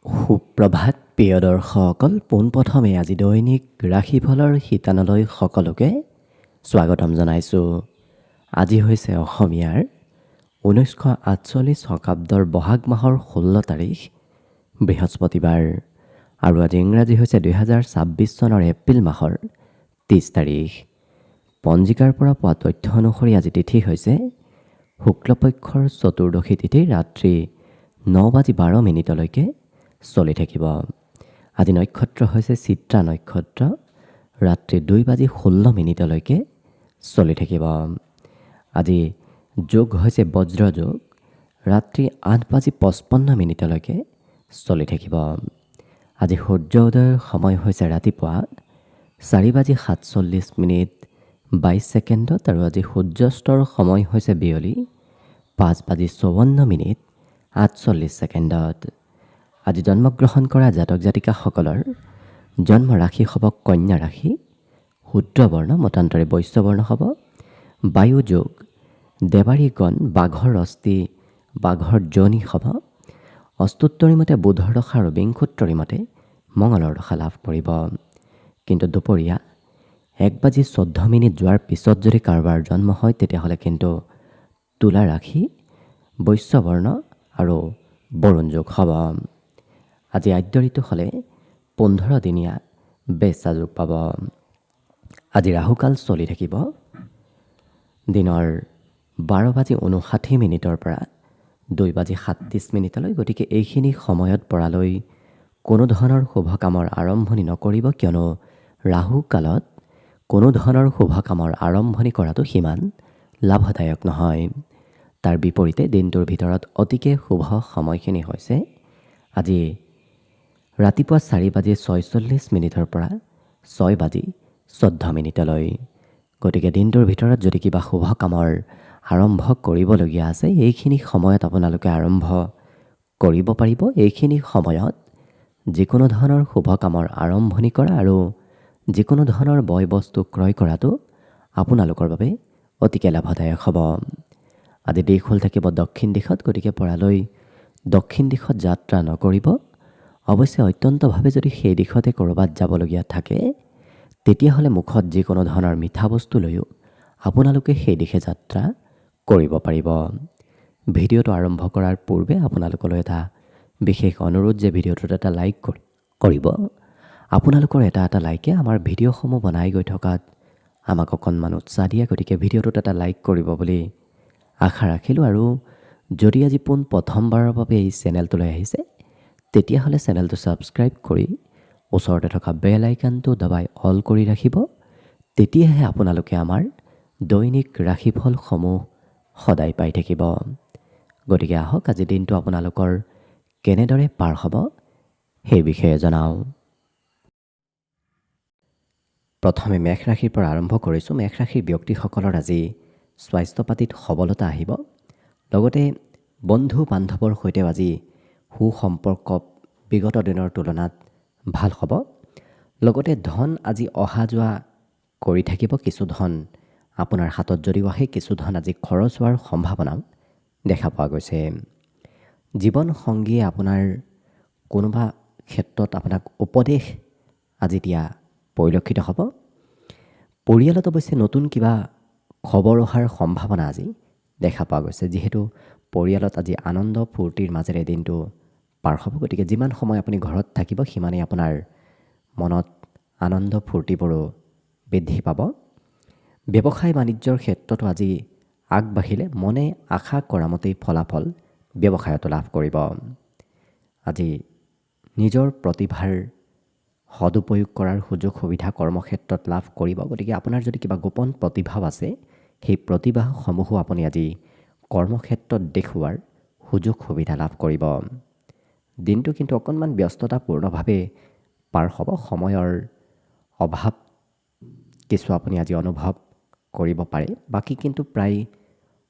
সুপ্ৰভাত প্ৰিয় দৰ্শকসকল, পোনপ্ৰথমে আজি দৈনিক ৰাশিফলৰ শিতানলৈ সকলোকে স্বাগতম জনাইছোঁ। আজি হৈছে অসমীয়াৰ 1948 শকাব্দৰ বহাগ মাহৰ 16 তাৰিখ বৃহস্পতিবাৰ আৰু আজি ইংৰাজী হৈছে 2026 চনৰ এপ্ৰিল মাহৰ 30 তাৰিখ। পঞ্জিকাৰ পৰা পোৱা তথ্য অনুসৰি আজি তিথি হৈছে শুক্লপক্ষৰ চতুৰ্দশী তিথি ৰাত্ৰি 9:12 চলি থাকিব। আজি নক্ষত্ৰ হৈছে চিত্ৰা নক্ষত্ৰ ৰাত্ৰি 2:16 চলি থাকিব। আজি যোগ হৈছে বজ্ৰ যোগ ৰাত্ৰি 8:55 চলি থাকিব। আজি সূৰ্য উদয়ৰ সময় হৈছে ৰাতিপুৱা 4:47 আৰু আজি সূৰ্যাস্তৰ সময় হৈছে বিয়লি 5:54 আজি জন্মগ্ৰহণ কৰা জাতক জাতিকাসকলৰ জন্ম ৰাশি হ'ব কন্যা ৰাশি, শূদ্ৰবৰ্ণ মতান্তৰে বৈশ্যবৰ্ণ হ'ব, বায়ু যোগ, দেৱাৰী গণ, বাঘৰ অস্থি, বাঘৰ যোনি হ'ব, অস্তুত্তৰী মতে বুধৰ দশা আৰু বিংশোত্তৰী মতে মঙলৰ দশা লাভ কৰিব। কিন্তু দুপৰীয়া 1:14 যোৱাৰ পিছত যদি কাৰোবাৰ জন্ম হয় তেতিয়াহ'লে কিন্তু তুলা ৰাশি, বৈশ্যবৰ্ণ আৰু বৰুণ যোগ হ'ব। আজি আদ্য ঋতু হ'লে 15 দিনীয়া বেচা যোগ পাব। আজি ৰাহুকাল চলি থাকিব দিনৰ 12:59 পৰা 2:37। গতিকে এইখিনি সময়ত পৰালৈ কোনো ধৰণৰ শুভ কামৰ আৰম্ভণি নকৰিব, কিয়নো ৰাহু কালত কোনো ধৰণৰ শুভ কামৰ আৰম্ভণি কৰাটো সিমান লাভদায়ক নহয়। তাৰ বিপৰীতে দিনটোৰ ভিতৰত অতিকে শুভ সময়খিনি হৈছে আজি ৰাতিপুৱা 4:46 পৰা 6:14। গতিকে দিনটোৰ ভিতৰত যদি কিবা শুভ কামৰ আৰম্ভ কৰিবলগীয়া আছে এইখিনি সময়ত আপোনালোকে আৰম্ভ কৰিব পাৰিব। এইখিনি সময়ত যিকোনো ধৰণৰ শুভ কামৰ আৰম্ভণি কৰা আৰু যিকোনো ধৰণৰ বয় বস্তু ক্ৰয় কৰাটো আপোনালোকৰ বাবে অতিকে লাভদায়ক হ'ব। আজি দিশ হ'ল থাকিব দক্ষিণ দিশত, গতিকে পৰালৈ দক্ষিণ দিশত যাত্ৰা নকৰিব। অৱশ্যে অত্যন্তভাৱে যদি সেই দিশতে ক'ৰবাত যাবলগীয়া থাকে তেতিয়াহ'লে মুখত যিকোনো ধৰণৰ মিঠা বস্তু লৈও আপোনালোকে সেই দিশে যাত্ৰা কৰিব পাৰিব। ভিডিঅ'টো আৰম্ভ কৰাৰ পূৰ্বে আপোনালোকলৈ এটা বিশেষ অনুৰোধ যে ভিডিঅ'টোত এটা লাইক কৰিব। আপোনালোকৰ এটা লাইকে আমাৰ ভিডিঅ'সমূহ বনাই গৈ থকাত আমাক অকণমান উৎসাহ দিয়ে। গতিকে ভিডিঅ'টোত এটা লাইক কৰিব বুলি আশা ৰাখিলোঁ। আৰু যদি আজি প্ৰথমবাৰৰ বাবে এই চেনেলটোলৈ আহিছে তেতিয়াহ'লে চেনেলটো ছাবস্ক্ৰাইব কৰি ওচৰতে থকা বেল আইকনটো দবাই অল কৰি ৰাখিব। তেতিয়াহে আপোনালোকে আমাৰ দৈনিক ৰাশিফলসমূহ সদায় পাই থাকিব। গতিকে আহক আজি দিনটো আপোনালোকৰ কেনেদৰে পাৰ হ'ব সেই বিষয়ে জনাওঁ। প্ৰথমে মেষ ৰাশিৰ পৰা আৰম্ভ কৰিছোঁ। মেষ ৰাশিৰ ব্যক্তিসকলৰ আজি স্বাস্থ্য পাতিত সবলতা আহিব। লগতে বন্ধু বান্ধৱৰ সৈতেও আজি সুসম্পৰ্ক বিগত দিনৰ তুলনাত ভাল হ'ব। লগতে ধন আজি অহা যোৱা কৰি থাকিব। কিছু ধন আপোনাৰ হাতত যদিও আহে, কিছু ধন আজি খৰচ হোৱাৰ সম্ভাৱনাও দেখা পোৱা গৈছে। জীৱন সংগীয়ে আপোনাৰ কোনোবা ক্ষেত্ৰত আপোনাক উপদেশ আজি দিয়া পৰিলক্ষিত হ'ব। পৰিয়ালত অৱশ্যে নতুন কিবা খবৰ অহাৰ সম্ভাৱনা আজি দেখা পোৱা গৈছে, যিহেতু পৰিয়ালত আজি আনন্দ ফূৰ্তিৰ মাজেৰে দিনটো পাৰ হ'ব। গতিকে যিমান সময় আপুনি ঘৰত থাকিব সিমানেই আপোনাৰ মনত আনন্দ ফূৰ্তিবোৰো বৃদ্ধি পাব। ব্যৱসায় বাণিজ্যৰ ক্ষেত্ৰতো আজি আগবাঢ়িলে মনে আশা কৰা মতেই ফলাফল ব্যৱসায়তো লাভ কৰিব। আজি নিজৰ প্ৰতিভাৰ সদুপয়োগ কৰাৰ সুযোগ সুবিধা কৰ্মক্ষেত্ৰত লাভ কৰিব। গতিকে আপোনাৰ যদি কিবা গোপন প্ৰতিভাও আছে সেই প্ৰতিভাসমূহো আপুনি আজি কৰ্মক্ষেত্ৰত দেখুওৱাৰ সুযোগ সুবিধা লাভ কৰিব। দিনটো কিন্তু অকণমান ব্যস্ততাপূৰ্ণভাৱে পাৰ হ'ব। সময়ৰ অভাৱ কিছু আপুনি আজি অনুভৱ কৰিব পাৰে। বাকী কিন্তু প্ৰায়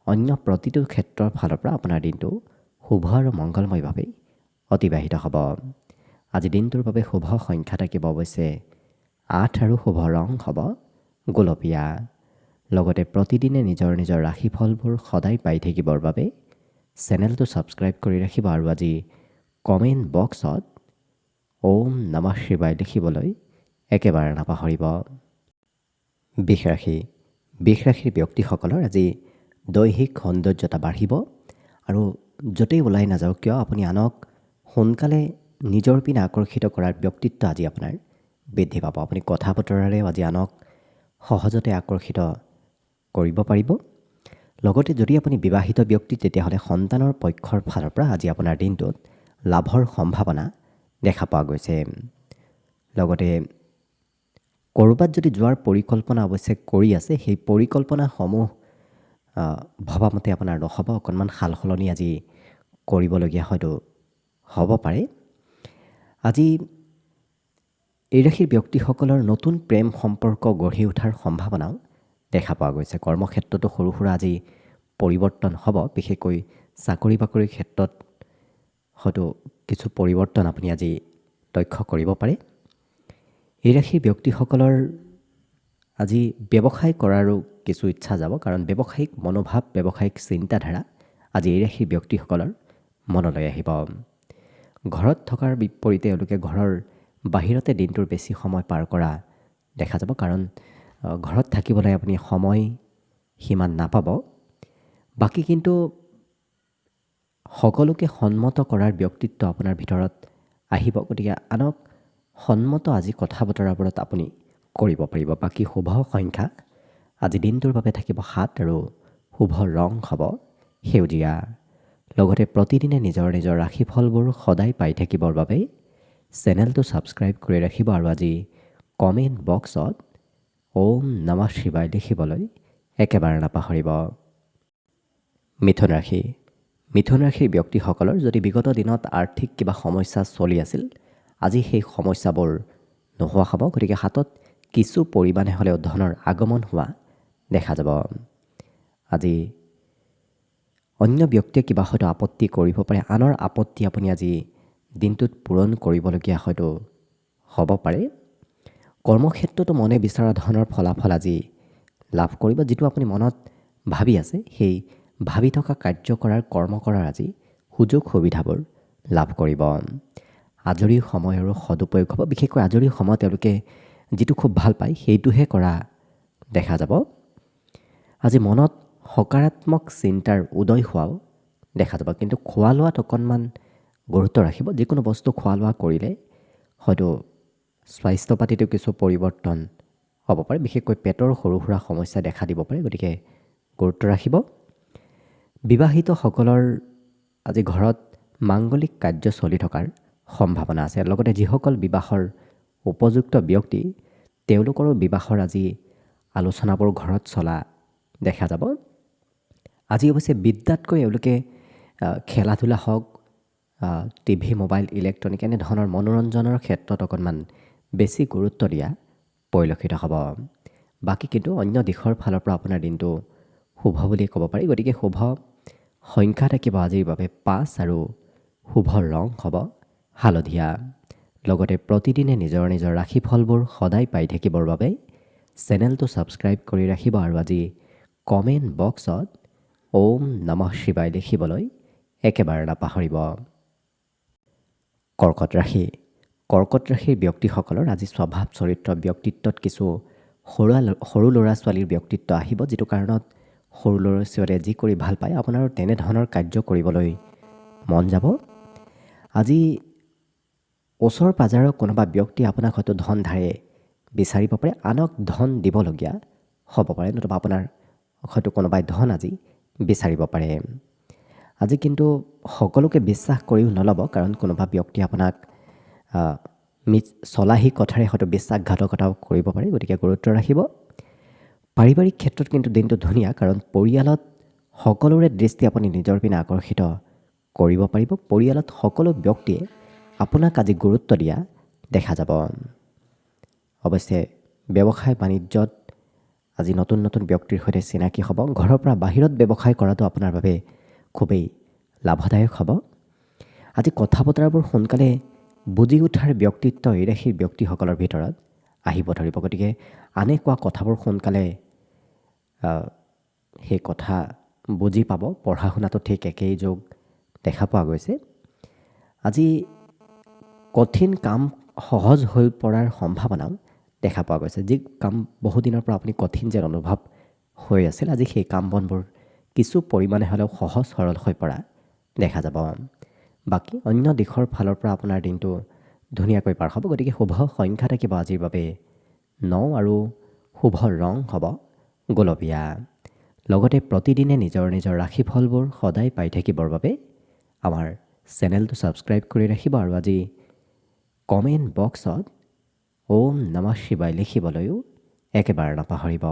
অন্য প্ৰতিটো ক্ষেত্ৰৰ ফালৰ পৰা আপোনাৰ দিনটো শুভ আৰু মংগলময়ভাৱে অতিবাহিত হ'ব। আজি দিনটোৰ বাবে শুভ সংখ্যা থাকিব অৱশ্যে 8 আৰু শুভ ৰং হ'ব গোলপীয়া। লগতে প্ৰতিদিনে নিজৰ নিজৰ ৰাশিফলবোৰ সদায় পাই থাকিবৰ বাবে চেনেলটো ছাবস্ক্ৰাইব কৰি ৰাখিব আৰু আজি কমেণ্ট বক্সত ওম নমঃ শিৱায় লিখিবলৈ একেবাৰে নাপাহৰিব। বৃষ ৰাশি। বৃষ ৰাশিৰ ব্যক্তিসকলৰ আজি দৈহিক সৌন্দৰ্যতা বাঢ়িব আৰু য'তেই ওলাই নাযাওক কিয় আপুনি আনক সোনকালে নিজৰ পিনে আকৰ্ষিত কৰাৰ ব্যক্তিত্ব আজি আপোনাৰ বৃদ্ধি পাব। আপুনি কথা বতৰাৰে আজি আনক সহজতে আকৰ্ষিত কৰিব পাৰিব। লগতে যদি আপুনি বিবাহিত ব্যক্তি তেতিয়াহ'লে সন্তানৰ পক্ষৰ ফালৰ পৰা আজি আপোনাৰ দিনটোত লাভৰ সম্ভাৱনা দেখা পোৱা গৈছে। লগতে ক'ৰবাত যদি যোৱাৰ পৰিকল্পনা অৱশ্যে কৰি আছে, সেই পৰিকল্পনাসমূহ ভবামতে আপোনাৰ নহ'ব, অকণমান সাল সলনি আজি কৰিবলগীয়া হয়তো হ'ব পাৰে। আজি এই ৰাশিৰ ব্যক্তিসকলৰ নতুন প্ৰেম সম্পৰ্ক গঢ়ি উঠাৰ সম্ভাৱনাও দেখা পোৱা গৈছে। কৰ্মক্ষেত্ৰতো সৰু সুৰা আজি পৰিৱৰ্তন হ'ব, বিশেষকৈ চাকৰি বাকৰিৰ ক্ষেত্ৰত হয়তো কিছু পৰিৱৰ্তন আপুনি আজি লক্ষ্য কৰিব পাৰে। এই ৰাশিৰ ব্যক্তিসকলৰ আজি ব্যৱসায় কৰাৰো কিছু ইচ্ছা যাব, কাৰণ ব্যৱসায়িক মনোভাৱ, ব্যৱসায়িক চিন্তাধাৰা আজি এই ৰাশিৰ ব্যক্তিসকলৰ মনলৈ আহিব। ঘৰত থকাৰ বিপৰীতে তেওঁলোকে ঘৰৰ বাহিৰতে দিনটোৰ বেছি সময় পাৰ কৰা দেখা যাব, কাৰণ ঘৰত থাকিবলৈ আপুনি সময় সিমান নাপাব। বাকী কিন্তু সকলোকে সন্মত কৰাৰ ব্যক্তিত্ব আপোনাৰ ভিতৰত আহিব, গতিকে আনক সন্মত আজি কথা বতৰাবোৰত আপুনি কৰিব পাৰিব। বাকী শুভ সংখ্যা আজি দিনটোৰ বাবে থাকিব 7 আৰু শুভ ৰং হ'ব সেউজীয়া। লগতে প্ৰতিদিনে নিজৰ নিজৰ ৰাশিফলবোৰ সদায় পাই থাকিবৰ বাবে চেনেলটো ছাবস্ক্ৰাইব কৰি ৰাখিব আৰু আজি কমেণ্ট বক্সত ওম নমঃ শিৱায় লিখিবলৈ একেবাৰে নাপাহৰিব। মিথুন ৰাশি। মিথুন ৰাশিৰ ব্যক্তিসকলৰ যদি বিগত দিনত আৰ্থিক কিবা সমস্যা চলি আছিল, আজি সেই সমস্যাবোৰ নোহোৱা হ'ব, গতিকে হাতত কিছু পৰিমাণে হ'লেও ধনৰ আগমন হোৱা দেখা যাব। আজি অন্য ব্যক্তিয়ে কিবা হয়তো আপত্তি কৰিব পাৰে, আনৰ আপত্তি আপুনি আজি দিনটোত পূৰণ কৰিবলগীয়া হয়তো হ'ব পাৰে। কৰ্মক্ষেত্ৰতো মনে বিচৰা ধৰণৰ ফলাফল আজি লাভ কৰিব। যিটো আপুনি মনত ভাবি আছে, সেই ভাবি থকা কাৰ্য কৰাৰ কৰ্ম কৰাৰ আজি সুযোগ সুবিধাবোৰ লাভ কৰিব। আজৰি সময়ৰো সদুপয়োগ হ'ব, বিশেষকৈ আজৰি সময়ত তেওঁলোকে যিটো খুব ভাল পায় সেইটোহে কৰা দেখা যাব। আজি মনত সকাৰাত্মক চিন্তাৰ উদয় হোৱাও দেখা যাব, কিন্তু খোৱা লোৱাত অকণমান গুৰুত্ব ৰাখিব। যিকোনো বস্তু খোৱা লোৱা কৰিলে হয়তো স্বাস্থ্য পাতিতো কিছু পৰিৱৰ্তন হ'ব পাৰে, বিশেষকৈ পেটৰ সৰু সুৰা সমস্যা দেখা দিব পাৰে, গতিকে গুৰুত্ব ৰাখিব। বিবাহিতসকলৰ আজি ঘৰত মাংগলিক কাৰ্য চলি থকাৰ সম্ভাৱনা আছে। লগতে যিসকল বিবাহৰ উপযুক্ত ব্যক্তি, তেওঁলোকৰো বিবাহৰ আজি আলোচনাবোৰ ঘৰত চলা দেখা যাব। আজি অৱশ্যে বিদ্যাতকৈ এওঁলোকে খেলা ধূলা হওক, টিভি, মোবাইল, ইলেক্ট্ৰনিক এনেধৰণৰ মনোৰঞ্জনৰ ক্ষেত্ৰত অকণমান বেছি গুৰুত্ব দিয়া পৰিলক্ষিত হ'ব। বাকী কিন্তু অন্য দিশৰ ফালৰ পৰা আপোনাৰ দিনটো শুভ বুলি ক'ব পাৰি, গতিকে শুভ সংখ্যা থাকিব আজিৰ বাবে 5 আৰু শুভ ৰং হ'ব হালধীয়া। লগতে প্ৰতিদিনে নিজৰ নিজৰ ৰাশিফলবোৰ সদায় পাই থাকিবৰ বাবে চেনেলটো ছাবস্ক্ৰাইব কৰি ৰাখিব আৰু আজি কমেণ্ট বক্সত ওম নমঃ শিৱায় লিখিবলৈ একেবাৰে নাপাহৰিব। কৰ্কট ৰাশি। কৰ্কট ৰাশিৰ ব্যক্তিসকলৰ আজি স্বভাৱ চৰিত্ৰ ব্যক্তিত্বত কিছু সৰু ল'ৰা ছোৱালীৰ ব্যক্তিত্ব আহিব, যিটো কাৰণত সৰু ল'ৰা ছোৱালীয়ে যি কৰি ভাল পায় আপোনাৰো তেনেধৰণৰ কাৰ্য কৰিবলৈ মন যাব। আজি ওচৰ পাজৰৰ কোনোবা ব্যক্তি আপোনাক হয়তো ধন ধাৰে বিচাৰিব পাৰে, আনক ধন দিবলগীয়া হ'ব পাৰে, নতুবা আপোনাৰ হয়তো কোনোবাই ধন আজি বিচাৰিব পাৰে। আজি কিন্তু সকলোকে বিশ্বাস কৰিও নল'ব, কাৰণ কোনোবা ব্যক্তি আপোনাক চলাহী কথাৰে হয়তো বিশ্বাসঘাতকতাও কৰিব পাৰে, গতিকে গুৰুত্ব ৰাখিব। পাৰিবাৰিক ক্ষেত্ৰত কিন্তু দিনটো ধুনীয়া, কাৰণ পৰিয়ালত সকলোৰে দৃষ্টি আপুনি নিজৰ পিনে আকৰ্ষিত কৰিব পাৰিব। পৰিয়ালত সকলো ব্যক্তিয়ে আপোনাক আজি গুৰুত্ব দিয়া দেখা যাব। অৱশ্যে ব্যৱসায় বাণিজ্যত আজি নতুন নতুন ব্যক্তিৰ সৈতে চিনাকি হ'ব। ঘৰৰ পৰা বাহিৰত ব্যৱসায় কৰাটো আপোনাৰ বাবে খুবেই লাভদায়ক হ'ব। আজি কথা বতৰাবোৰ সোনকালে বুজি উঠাৰ ব্যক্তিত্ব এই ৰাশিৰ ব্যক্তিসকলৰ ভিতৰত আহিব ধৰিব, গতিকে আনে কোৱা কথাবোৰ সোনকালে সেই কথা বুজি পাব। পঢ়া শুনাটো ঠিক একেই যোগ দেখা পোৱা গৈছে। আজি কঠিন কাম সহজ হৈ পৰাৰ সম্ভাৱনাও দেখা পোৱা গৈছে। যি কাম বহুদিনৰ পৰা আপুনি কঠিন যেন অনুভৱ হৈ আছিল, আজি সেই কাম বনবোৰ কিছু পৰিমাণে হ'লেও সহজ সৰল হৈ পৰা দেখা যাব। বাকী অন্য দিশৰ ফালৰ পৰা আপোনাৰ দিনটো ধুনীয়াকৈ পাৰ হ'ব। গতিকে শুভ সংখ্যা থাকিব আজিৰ বাবে 9 আৰু শুভ ৰং হ'ব গোলপীয়া। লগতে প্ৰতিদিনে নিজৰ নিজৰ ৰাশিফলবোৰ সদায় পাই থাকিবৰ বাবে আমাৰ চেনেলটো ছাবস্ক্ৰাইব কৰি ৰাখিব আৰু আজি কমেণ্ট বক্সত ওম নমঃ শিৱায় লিখিবলৈও একেবাৰে নাপাহৰিব।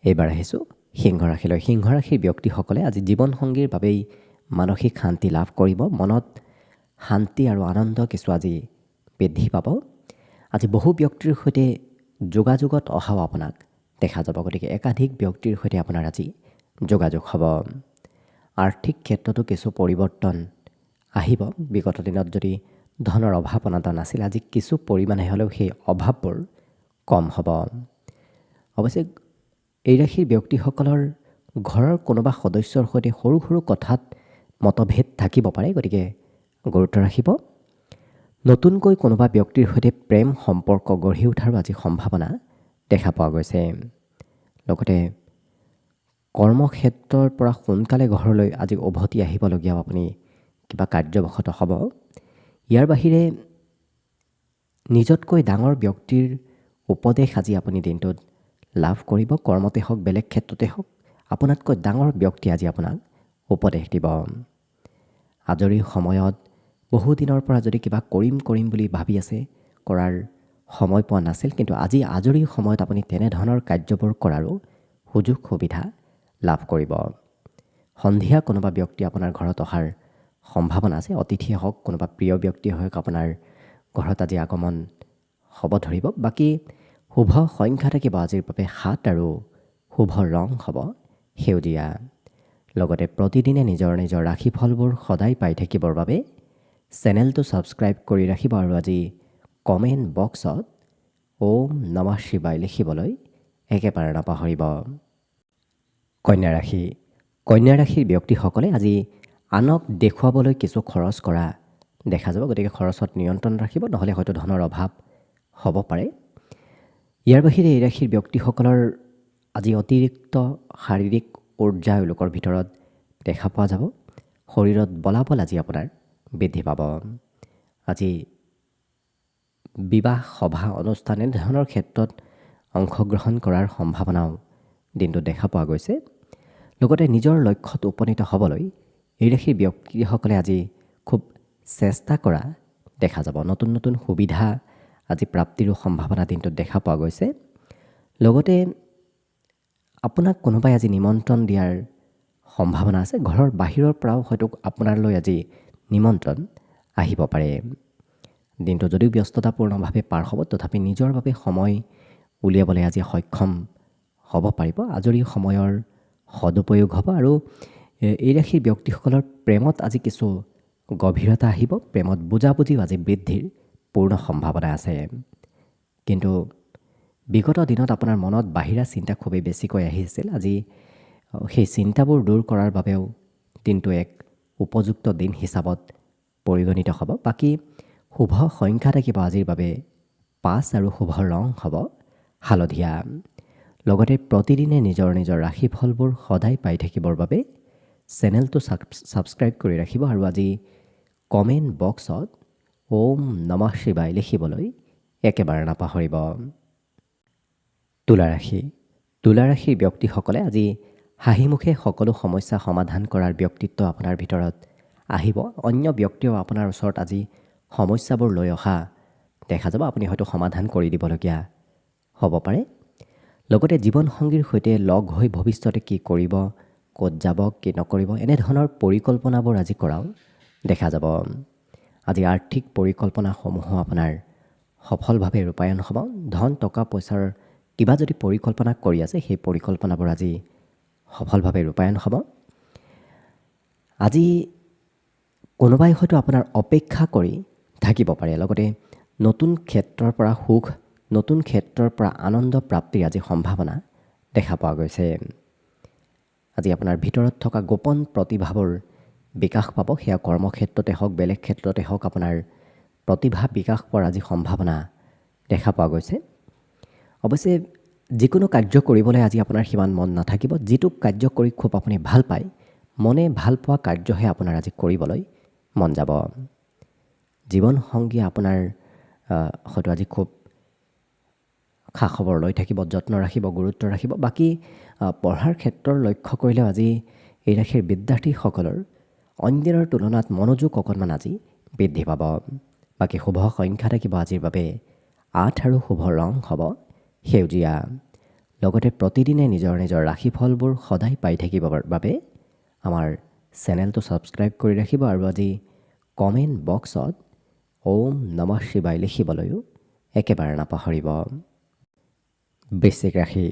এইবাৰ আহিছোঁ সিংহ ৰাশিলৈ। সিংহ ৰাশিৰ ব্যক্তিসকলে আজি জীৱনসংগীৰ বাবেই মানসিক শান্তি লাভ কৰিব। মনত শান্তি আৰু আনন্দ কিছু আজি বৃদ্ধি পাব। আজি বহু ব্যক্তিৰ সৈতে যোগাযোগত অহাও আপোনাক দেখা যাব। গতিকে একাধিক ব্যক্তিৰ সৈতে আপোনাৰ আজি যোগাযোগ হ'ব। আৰ্থিক ক্ষেত্ৰতো কিছু পৰিৱৰ্তন আহিব। বিগত দিনত যদি ধনৰ অভাৱ অনাটন আছিল, আজি কিছু পৰিমাণে হ'লেও সেই অভাৱবোৰ কম হ'ব। অৱশ্যে এই ৰাশিৰ ব্যক্তিসকলৰ ঘৰৰ কোনোবা সদস্যৰ সৈতে সৰু সৰু কথাত মতভেদ থাকিব পাৰে। গতিকে গুৰুত্ব ৰাখিব। নতুনকৈ কোনোবা ব্যক্তিৰ সৈতে প্ৰেম সম্পৰ্ক গঢ়ি উঠাৰো আজি সম্ভাৱনা দেখা পোৱা গৈছে। লগতে কৰ্মক্ষেত্ৰৰ পৰা সোনকালে ঘৰলৈ আজি উভতি আহিবলগীয়াও আপুনি কিবা কাৰ্যবশত হ'ব। ইয়াৰ বাহিৰে নিজতকৈ ডাঙৰ ব্যক্তিৰ উপদেশ আজি আপুনি দিনটোত লাভ কৰিব। কৰ্মতে হওক, বেলেগ ক্ষেত্ৰতে হওক, আপোনাতকৈ ডাঙৰ ব্যক্তি আজি আপোনাক উপদেশ দিব। আজৰি সময়ত বহুদিনৰ পৰা যদি কিবা কৰিম বুলি ভাবি আছে, কৰাৰ সময় পোৱা নাছিল, কিন্তু আজি আজৰি সময়ত আপুনি তেনেধৰণৰ কাৰ্যবোৰ কৰাৰো সুযোগ সুবিধা লাভ কৰিব। সন্ধিয়া কোনোবা ব্যক্তি আপোনাৰ ঘৰত অহাৰ সম্ভাৱনা আছে। অতিথিয়ে হওক, কোনোবা প্ৰিয় ব্যক্তিয়ে হওক, আপোনাৰ ঘৰত আজি আগমন হ'ব ধৰিব। বাকী শুভ সংখ্যা থাকিব আজিৰ বাবে 7 আৰু শুভ ৰং হ'ব সেউজীয়া। লগতে প্ৰতিদিনে নিজৰ নিজৰ ৰাশিফলবোৰ সদায় পাই থাকিবৰ বাবে চেনেলটো ছাবস্ক্ৰাইব কৰি ৰাখিব আৰু আজি কমেণ্ট বক্সত ওম নমঃ শিৱায় লিখিবলৈ একেবাৰে নাপাহৰিব। কন্যা ৰাশি। কন্যা ৰাশিৰ ব্যক্তিসকলে আজি আনক দেখুৱাবলৈ কিছু খৰচ কৰা দেখা যাব। গতিকে খৰচত নিয়ন্ত্ৰণ ৰাখিব, নহ'লে হয়তো ধনৰ অভাৱ হ'ব পাৰে। ইয়াৰ বাহিৰে এই ৰাশিৰ ব্যক্তিসকলৰ আজি অতিৰিক্ত শাৰীৰিক উৰ্জা এওঁলোকৰ ভিতৰত দেখা পোৱা যাব। শৰীৰত বলাবল আজি আপোনাৰ বৃদ্ধি পাব। আজি বিবাহ সভা অনুষ্ঠান এনেধৰণৰ ক্ষেত্ৰত অংশগ্ৰহণ কৰাৰ সম্ভাৱনাও দিনটোত দেখা পোৱা গৈছে। লগতে নিজৰ লক্ষ্যত উপনীত হ'বলৈ এই ৰাশিৰ ব্যক্তিসকলে আজি খুব চেষ্টা কৰা দেখা যাব। নতুন নতুন সুবিধা আজি প্ৰাপ্তিৰো সম্ভাৱনা দিনটোত দেখা পোৱা গৈছে। লগতে আপোনাক কোনোবাই আজি নিমন্ত্ৰণ দিয়াৰ সম্ভাৱনা আছে। ঘৰৰ বাহিৰৰ পৰাও হয়তো আপোনালৈ আজি নিমন্ত্ৰণ আহিব পাৰে। দিনটো যদিও ব্যস্ততাপূৰ্ণভাৱে পাৰ হ'ব, তথাপি নিজৰ বাবে সময় উলিয়াবলৈ আজি সক্ষম হ'ব পাৰিব। আজৰি সময়ৰ সদুপয়োগ হ'ব আৰু এই ৰাশিৰ ব্যক্তিসকলৰ প্ৰেমত আজি কিছু গভীৰতা আহিব। প্ৰেমত বুজাবুজিও আজি বৃদ্ধিৰ পূৰ্ণ সম্ভাৱনা আছে। কিন্তু বিগত দিনত আপোনাৰ মনত বাহিৰা চিন্তা খুবেই বেছিকৈ আহিছিল। আজি সেই চিন্তাবোৰ দূৰ কৰাৰ বাবেও দিনটো এক উপযুক্ত দিন হিচাপত পৰিগণিত হ'ব। বাকী শুভ সংখ্যা থাকিব আজিৰ বাবে 5 আৰু শুভ ৰং হ'ব হালধীয়া। লগতে প্ৰতিদিনে নিজৰ নিজৰ ৰাশিফলবোৰ সদায় পাই থাকিবৰ বাবে চেনেলটো ছাবস্ক্ৰাইব কৰি ৰাখিব আৰু আজি কমেণ্ট বক্সত ওম নমঃ শিৱায় লিখিবলৈ একেবাৰে নাপাহৰিব। তুলা ৰাশি। তুলা ৰাশিৰ ব্যক্তিসকলে আজি হাঁহিমুখে সকলো সমস্যা সমাধান কৰাৰ ব্যক্তিত্ব আপোনাৰ ভিতৰত আহিব। অন্য ব্যক্তিয়েও আপোনাৰ ওচৰত আজি সমস্যাবোৰ লৈ অহা দেখা যাব। আপুনি হয়তো সমাধান কৰি দিবলগীয়া হ'ব পাৰে। লগতে জীৱনসংগীৰ সৈতে লগ হৈ ভৱিষ্যতে কি কৰিব, ক'ত যাব, কি নকৰিব, এনেধৰণৰ পৰিকল্পনাবোৰ আজি কৰাও দেখা যাব। আজি আৰ্থিক পৰিকল্পনাসমূহো আপোনাৰ সফলভাৱে ৰূপায়ণ হ'ব। ধন টকা পইচাৰ কিবা যদি পৰিকল্পনা কৰি আছে, সেই পৰিকল্পনাবোৰ আজি সফলভাৱে ৰূপায়ণ হ'ব। আজি কোনোবাই হয়তো আপোনাৰ অপেক্ষা কৰি থাকিব পাৰে। লগতে নতুন ক্ষেত্ৰৰ পৰা সুখ, নতুন ক্ষেত্ৰৰ পৰা আনন্দ প্ৰাপ্তিৰ আজি সম্ভাৱনা দেখা পোৱা গৈছে। আজি আপোনাৰ ভিতৰত থকা গোপন প্ৰতিভাবোৰ বিকাশ পাব। সেয়া কৰ্মক্ষেত্ৰতে হওক, বেলেগ ক্ষেত্ৰতে হওক, আপোনাৰ প্ৰতিভা বিকাশ পোৱাৰ আজি সম্ভাৱনা দেখা পোৱা গৈছে। অৱশ্যে যিকোনো কাৰ্য কৰিবলৈ আজি আপোনাৰ সিমান মন নাথাকিব। যিটো কাৰ্য কৰি খুব আপুনি ভাল পায়, মনে ভাল পোৱা কাৰ্যহে আপোনাৰ আজি কৰিবলৈ মন যাব। জীৱনসংগীয়ে আপোনাৰ হয়তো আজি খুব খা খবৰ লৈ থাকিব, যত্ন ৰাখিব, গুৰুত্ব ৰাখিব। বাকী পঢ়াৰ ক্ষেত্ৰৰ লক্ষ্য কৰিলেও আজি এই ৰাশিৰ বিদ্যাৰ্থীসকলৰ অন্য দিনৰ তুলনাত মনোযোগ অকণমান আজি বৃদ্ধি পাব। বাকী শুভ সংখ্যা থাকিব আজিৰ বাবে 8 আৰু শুভ ৰং হ'ব সেউজীয়া। লগতে প্ৰতিদিনে নিজৰ নিজৰ ৰাশিফলবোৰ সদায় পাই থাকিবৰ বাবে আমাৰ চেনেলটো ছাবস্ক্ৰাইব কৰি ৰাখিব আৰু আজি কমেণ্ট বক্সত ওম নমঃ শিৱায় লিখিবলৈও একেবাৰে নাপাহৰিব। বৃশ্চিক ৰাশি।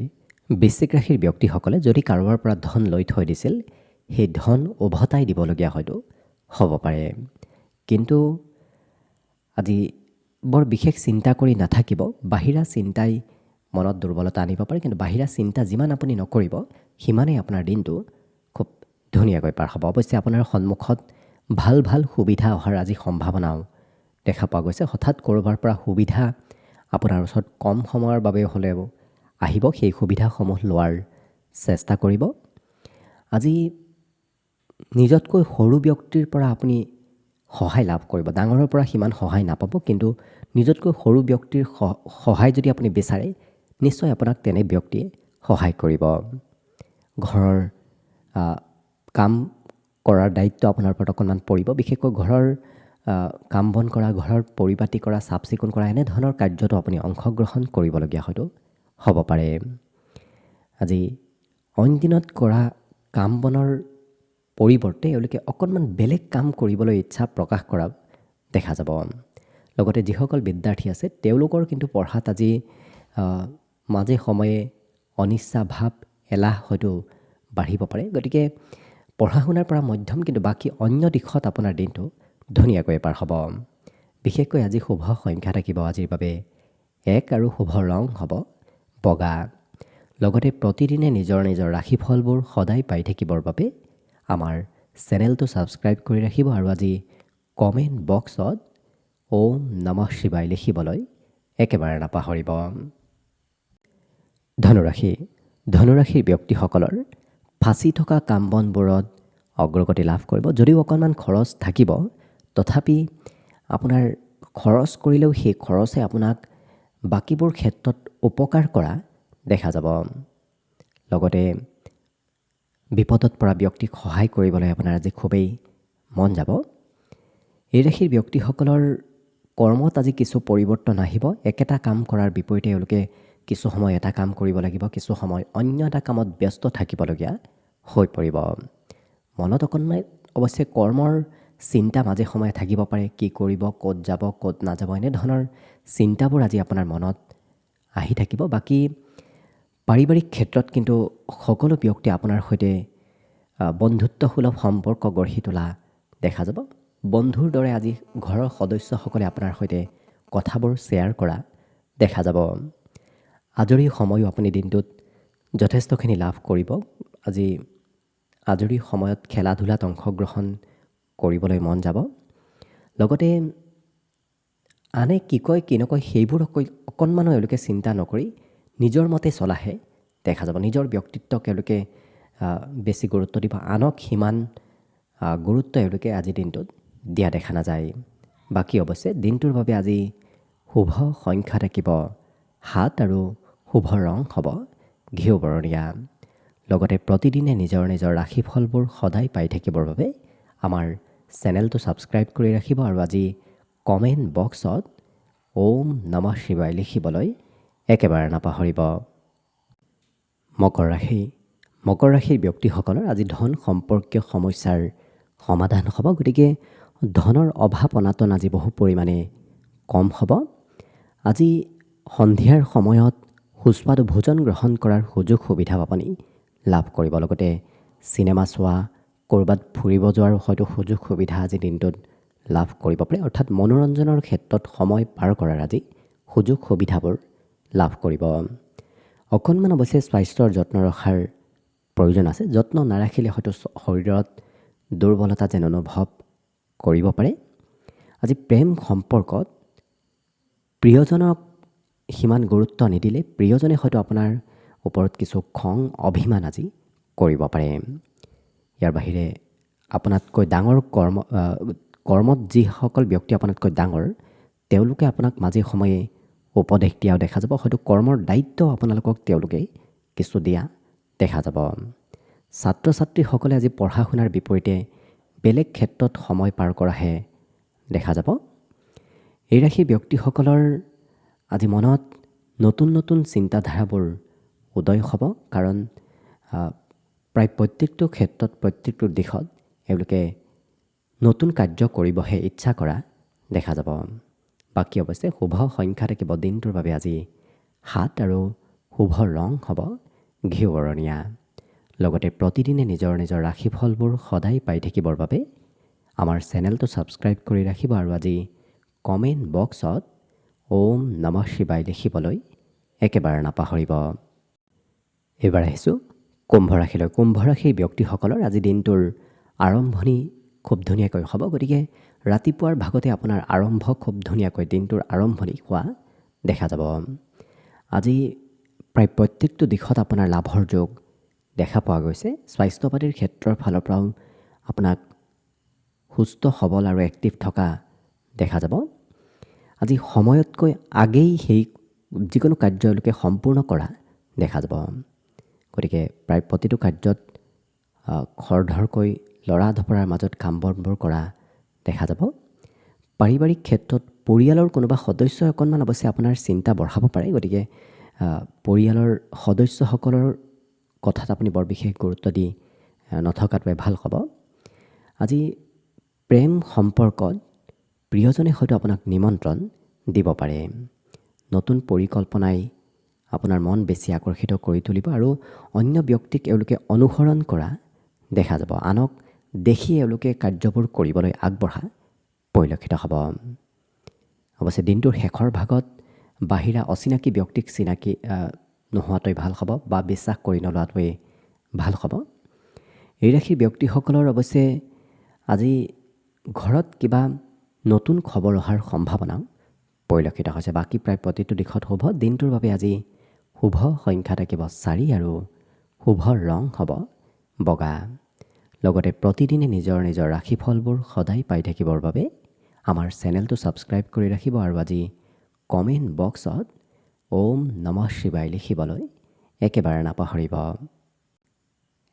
বৃশ্চিক ৰাশিৰ ব্যক্তিসকলে যদি কাৰোবাৰ পৰা ধন লৈ থৈ দিছিল, সেই ধন উভতাই দিবলগীয়া হয়তো হ'ব পাৰে। কিন্তু আজি বৰ বিশেষ চিন্তা কৰি নাথাকিব। বাহিৰা চিন্তাই মনত দুৰ্বলতা আনিব পাৰে, কিন্তু বাহিৰা চিন্তা যিমান আপুনি নকৰিব সিমানেই আপোনাৰ দিনটো খুব ধুনীয়াকৈ পাৰ হ'ব। অৱশ্যে আপোনাৰ সন্মুখত ভাল ভাল সুবিধা অহাৰ আজি সম্ভাৱনাও দেখা পোৱা গৈছে। হঠাৎ ক'ৰবাৰ পৰা সুবিধা আপোনাৰ ওচৰত কম সময়ৰ বাবে হ'লেও আহিব। সেই সুবিধাসমূহ লোৱাৰ চেষ্টা কৰিব। আজি নিজতকৈ সৰু ব্যক্তিৰ পৰা আপুনি সহায় লাভ কৰিব। ডাঙৰৰ পৰা সিমান সহায় নাপাব, কিন্তু নিজতকৈ সৰু ব্যক্তিৰ সহায় যদি আপুনি বিচাৰে, নিশ্চয় আপোনাক তেনে ব্যক্তিয়ে সহায় কৰিব। ঘৰৰ কাম কৰাৰ দায়িত্ব আপোনাৰ ওপৰত অকণমান পৰিব। বিশেষকৈ ঘৰৰ কাম বন কৰা, ঘৰৰ পৰিপাটি কৰা, চাফ চিকুণ কৰা, এনেধৰণৰ কাৰ্যতো আপুনি অংশগ্ৰহণ কৰিবলগীয়া হয়তো হ'ব পাৰে। আজি অইন দিনত কৰা কাম বনৰ পৰিৱৰ্তে এওঁলোকে অকণমান বেলেগ কাম কৰিবলৈ ইচ্ছা প্ৰকাশ কৰা দেখা যাব। লগতে যিসকল বিদ্যাৰ্থী আছে তেওঁলোকৰ কিন্তু পঢ়াত আজি মাজে সময়ে অনিচ্ছা ভাৱ, এলাহ হয়তো বাঢ়িব পাৰে। গতিকে পঢ়া শুনাৰ পৰা মধ্যম, কিন্তু বাকী অন্য দিশত আপোনাৰ দিনটো ধুনীয়াকৈ পাৰ হ'ব। বিশেষকৈ আজি শুভ সংখ্যা থাকিব আজিৰ বাবে 1 আৰু শুভ ৰং হ'ব বগা। লগতে প্ৰতিদিনে নিজৰ নিজৰ ৰাশিফলবোৰ সদায় পাই থাকিবৰ বাবে আমাৰ চেনেলটো ছাবস্ক্ৰাইব কৰি ৰাখিব আৰু আজি কমেণ্ট বক্সত ওম নমঃ শিৱায় লিখিবলৈ একেবাৰে নাপাহৰিব। ধনুৰাশি। ধনুৰাশিৰ ব্যক্তিসকলৰ ফাঁচি থকা কাম বনবোৰত অগ্ৰগতি লাভ কৰিব। যদিও অকণমান খৰচ থাকিব, তথাপি আপোনাৰ খৰচ কৰিলেও সেই খৰচে আপোনাক বাকীবোৰ ক্ষেত্ৰত উপকাৰ কৰা দেখা যাব। লগতে বিপদত পৰা ব্যক্তিক সহায় কৰিবলৈ আপোনাৰ আজি খুবেই মন যাব। এই ৰাশিৰ ব্যক্তিসকলৰ কৰ্মত আজি কিছু পৰিৱৰ্তন আহিব। একেটা কাম কৰাৰ বিপৰীতে এওঁলোকে কিছু সময় এটা কাম কৰিব লাগিব, কিছু সময় অন্য এটা কামত ব্যস্ত থাকিবলগীয়া হৈ পৰিব। মনত অকণমান অৱশ্যে কৰ্মৰ চিন্তা মাজে সময়ে থাকিব পাৰে। কি কৰিব, ক'ত যাব, ক'ত নাযাব, এনেধৰণৰ চিন্তাবোৰ আজি আপোনাৰ মনত আহি থাকিব। বাকী পাৰিবাৰিক ক্ষেত্ৰত কিন্তু সকলো ব্যক্তি আপোনাৰ সৈতে বন্ধুত্বসুলভ সম্পৰ্ক গঢ়ি তোলা দেখা যাব। বন্ধুৰ দৰে আজি ঘৰৰ সদস্যসকলে আপোনাৰ সৈতে কথাবোৰ শ্বেয়াৰ কৰা দেখা যাব। আজৰি সময়ো আপুনি দিনটোত যথেষ্টখিনি লাভ কৰিব। আজি আজৰি সময়ত খেলা ধূলাত অংশগ্ৰহণ কৰিবলৈ মন যাব। লগতে আনে কি কয় কি নকয় সেইবোৰ অকণমানো এওঁলোকে চিন্তা নকৰি নিজৰ মতে চলাহে দেখা যাব। নিজৰ ব্যক্তিত্বক এওঁলোকে বেছি গুৰুত্ব দিব। আনক সিমান গুৰুত্ব এওঁলোকে আজিৰ দিনটোত দিয়া দেখা নাযায়। বাকী অৱশ্যে দিনটোৰ বাবে আজি শুভ সংখ্যা থাকিব 7 আৰু শুভ ৰং হ'ব ঘিউ বৰণীয়া। লগতে প্ৰতিদিনে নিজৰ নিজৰ ৰাশিফলবোৰ সদায় পাই থাকিবৰ বাবে আমাৰ চেনেলটো ছাবস্ক্ৰাইব কৰি ৰাখিব আৰু আজি কমেণ্ট বক্সত ওম নমঃ শিৱায় লিখিবলৈ একেবাৰে নাপাহৰিব। মকৰ ৰাশি। মকৰ ৰাশিৰ ব্যক্তিসকলৰ আজি ধন সম্পৰ্কীয় সমস্যাৰ সমাধান হ'ব। গতিকে ধনৰ অভাৱ অনাটন আজি বহু পৰিমাণে কম হ'ব। আজি সন্ধিয়াৰ সময়ত সুস্বাদু ভোজন গ্ৰহণ কৰাৰ সুযোগ সুবিধাও আপুনি লাভ কৰিব। লগতে চিনেমা চোৱা, ক'ৰবাত ফুৰিব যোৱাৰ হয়তো সুযোগ সুবিধা আজি দিনটোত লাভ কৰিব পাৰে। অৰ্থাৎ মনোৰঞ্জনৰ ক্ষেত্ৰত সময় পাৰ কৰাৰ আজি সুযোগ সুবিধাবোৰ লাভ কৰিব। অকণমান অৱশ্যে স্বাস্থ্যৰ যত্ন ৰখাৰ প্ৰয়োজন আছে। যত্ন নাৰাখিলে হয়তো শৰীৰত দুৰ্বলতা যেন অনুভৱ কৰিব পাৰে। আজি প্ৰেম সম্পৰ্কত প্ৰিয়জনক সিমান গুৰুত্ব নিদিলে প্ৰিয়জনে হয়তো আপোনাৰ ওপৰত কিছু খং অভিমান আজি কৰিব পাৰে। ইয়াৰ বাহিৰে আপোনাতকৈ ডাঙৰ কৰ্মত যিসকল ব্যক্তি আপোনাতকৈ ডাঙৰ তেওঁলোকে আপোনাক মাজে সময়ে উপদেশ দিয়াও দেখা যাব। হয়তো কৰ্মৰ দায়িত্ব আপোনালোকক তেওঁলোকে কিছু দিয়া দেখা যাব। ছাত্ৰ ছাত্ৰীসকলে আজি পঢ়া শুনাৰ বিপৰীতে বেলেগ ক্ষেত্ৰত সময় পাৰ কৰাহে দেখা যাব। এই ৰাশি ব্যক্তিসকলৰ আজি মনত নতুন নতুন চিন্তাধাৰাবোৰ উদয় হ'ব, কাৰণ প্ৰায় প্ৰত্যেকটো ক্ষেত্ৰত প্ৰত্যেকটো দিশত এওঁলোকে নতুন কাৰ্য কৰিবহে ইচ্ছা কৰা দেখা যাব। বাকী অৱশ্যে শুভ সংখ্যা থাকিব দিনটোৰ বাবে আজি 7 আৰু শুভ ৰং হ'ব ঘিউ বৰণীয়া। লগতে প্ৰতিদিনে নিজৰ নিজৰ ৰাশিফলবোৰ সদায় পাই থাকিবৰ বাবে আমাৰ চেনেলটো ছাবস্ক্ৰাইব কৰি ৰাখিব আৰু আজি কমেণ্ট বক্সত ওম নমঃ শিৱায় লিখিবলৈ একেবাৰে নাপাহৰিব। এইবাৰ আহিছোঁ কুম্ভ ৰাশিলৈ। কুম্ভ ৰাশিৰ ব্যক্তিসকলৰ আজি দিনটোৰ আৰম্ভণি খুব ধুনীয়াকৈ হ'ব। গতিকে ৰাতিপুৱাৰ ভাগতে আপোনাৰ আৰম্ভ খুব ধুনীয়াকৈ দিনটোৰ আৰম্ভণি হোৱা দেখা যাব। আজি প্ৰায় প্ৰত্যেকটো দিশত আপোনাৰ লাভৰ যোগ দেখা পোৱা গৈছে। স্বাস্থ্য পাতিৰ ক্ষেত্ৰৰ ফালৰ পৰাও আপোনাক সুস্থ সবল আৰু এক্টিভ থকা দেখা যাব। আজি সময়তকৈ আগেই সেই যিকোনো কাৰ্য এওঁলোকে সম্পূৰ্ণ কৰা দেখা যাব। গতিকে প্ৰায় প্ৰতিটো কাৰ্যত খৰধৰকৈ লৰা ধপৰাৰ মাজত কাম বনবোৰ কৰা দেখা যাব। পাৰিবাৰিক ক্ষেত্ৰত পৰিয়ালৰ কোনোবা সদস্যই অকণমান অৱশ্যে আপোনাৰ চিন্তা বঢ়াব পাৰে। গতিকে পৰিয়ালৰ সদস্যসকলৰ কথাত আপুনি বৰ বিশেষ গুৰুত্ব দি নথকাটোৱে ভাল হ'ব। আজি প্ৰেম সম্পৰ্কত প্ৰিয়জনে হয়তো আপোনাক নিমন্ত্ৰণ দিব পাৰে। নতুন পৰিকল্পনাই আপোনাৰ মন বেছি আকৰ্ষিত কৰি তুলিব আৰু অন্য ব্যক্তিক এওঁলোকে অনুসৰণ কৰা দেখা যাব। আনক দেখি এওঁলোকে কাৰ্যবোৰ কৰিবলৈ আগবঢ়া পৰিলক্ষিত হ'ব। অৱশ্যে দিনটোৰ শেষৰ ভাগত বাহিৰা অচিনাকি ব্যক্তিক চিনাকি নোহোৱাটোৱে ভাল হ'ব বা বিশ্বাস কৰি নোলোৱাটোৱে ভাল হ'ব। এই ৰাশিৰ ব্যক্তিসকলৰ অৱশ্যে আজি ঘৰত কিবা নতুন খবৰ অহাৰ সম্ভাৱনাও পৰিলক্ষিত হৈছে। বাকী প্ৰায় প্ৰতিটো দিশত শুভ। দিনটোৰ বাবে আজি শুভ সংখ্যা থাকিব 4 আৰু শুভ ৰং হ'ব বগা। লগতে প্ৰতিদিনে নিজৰ নিজৰ ৰাশিফলবোৰ সদায় পাই থাকিবৰ বাবে আমাৰ চেনেলটো ছাবস্ক্ৰাইব কৰি ৰাখিব আৰু আজি কমেণ্ট বক্সত ওম নমঃ শিৱায় লিখিবলৈ একেবাৰে নাপাহৰিব।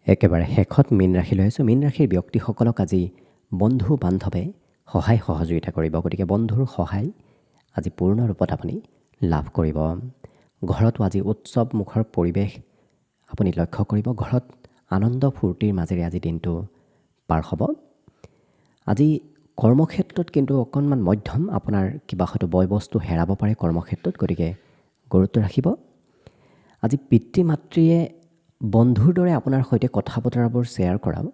একেবাৰে শেষত মীন ৰাশিলৈ আহিছোঁ। মীন ৰাশিৰ ব্যক্তিসকলক আজি বন্ধু বান্ধৱে সহায় সহযোগিতা কৰিব। গতিকে বন্ধুৰ সহায় আজি পূৰ্ণ ৰূপত আপুনি লাভ কৰিব। ঘৰতো আজি উৎসৱমুখৰ পৰিৱেশ আপুনি লক্ষ্য কৰিব। ঘৰত আনন্দ ফূৰ্তিৰ মাজেৰে আজি দিনটো পাৰ হ'ব। আজি কৰ্মক্ষেত্ৰত কিন্তু অকণমান মধ্যম, আপোনাৰ কিবা হয়তো বয় বস্তু হেৰাব পাৰে কৰ্মক্ষেত্ৰত, গতিকে গুৰুত্ব ৰাখিব। আজি পিতৃ মাতৃয়ে বন্ধুৰ দৰে আপোনাৰ সৈতে কথা বতৰাবোৰ শ্বেয়াৰ কৰাও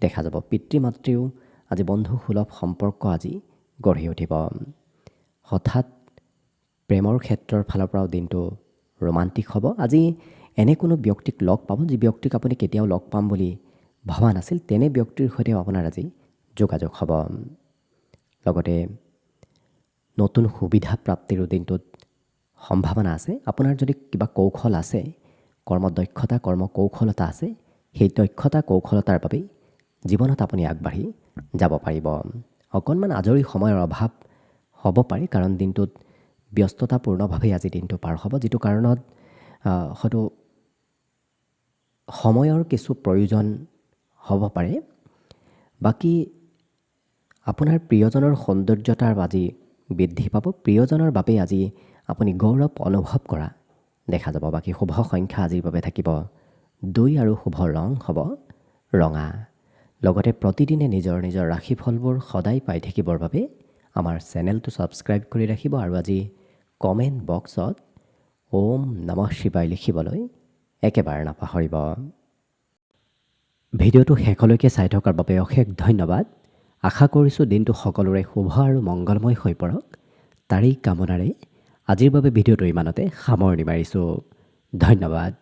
দেখা যাব। পিতৃ মাতৃও আজি বন্ধুসুলভ সম্পৰ্ক আজি গঢ়ি উঠিব। হঠাৎ প্ৰেমৰ ক্ষেত্ৰৰ ফালৰ পৰাও দিনটো ৰোমান্টিক হ'ব। আজি এনে কোনো ব্যক্তিক লগ পাব যি ব্যক্তিক আপুনি কেতিয়াও লগ পাম বুলি ভবা নাছিল, তেনে ব্যক্তিৰ সৈতেও আপোনাৰ আজি যোগাযোগ হ'ব। লগতে নতুন সুবিধা প্ৰাপ্তিৰো দিনটোত সম্ভাৱনা আছে। আপোনাৰ যদি কিবা কৌশল আছে, কৰ্মদক্ষতা কৰ্মকৌশলতা আছে, সেই দক্ষতা কৌশলতাৰ বাবেই জীৱনত আপুনি আগবাঢ়ি যাব পাৰিব। অকণমান আজৰি সময়ৰ অভাৱ হ'ব পাৰে, কাৰণ দিনটোত ব্যস্ততাপূৰ্ণভাৱে আজি দিনটো পাৰ হ'ব, যিটো কাৰণত হয়তো সময়ৰ কিছু প্ৰয়োজন হ'ব পাৰে। বাকী আপোনাৰ প্ৰিয়জনৰ সৌন্দৰ্যতাৰ আজি বৃদ্ধি পাব। প্ৰিয়জনৰ বাবে আজি আপুনি গৌৰৱ অনুভৱ কৰা দেখা যাব। বাকী শুভ সংখ্যা আজিৰ বাবে থাকিব 2 আৰু শুভ ৰং হ'ব ৰঙা। লগতে প্ৰতিদিনে নিজৰ নিজৰ ৰাশিফলবোৰ সদায় পাই থাকিবৰ বাবে আমাৰ চেনেলটো ছাবস্ক্ৰাইব কৰি ৰাখিব আৰু আজি কমেণ্ট বক্সত ওম নমঃ শিৱায় লিখিবলৈ একেবাৰে নাপাহৰিব। ভিডিঅ'টো শেষলৈকে চাই থকাৰ বাবে অশেষ ধন্যবাদ। আশা কৰিছোঁ দিনটো সকলোৰে শুভ আৰু মংগলময় হৈ পৰক। তাৰেই কামনাৰে আজিৰ বাবে ভিডিঅ'টো ইমানতে সামৰণি মাৰিছোঁ। ধন্যবাদ।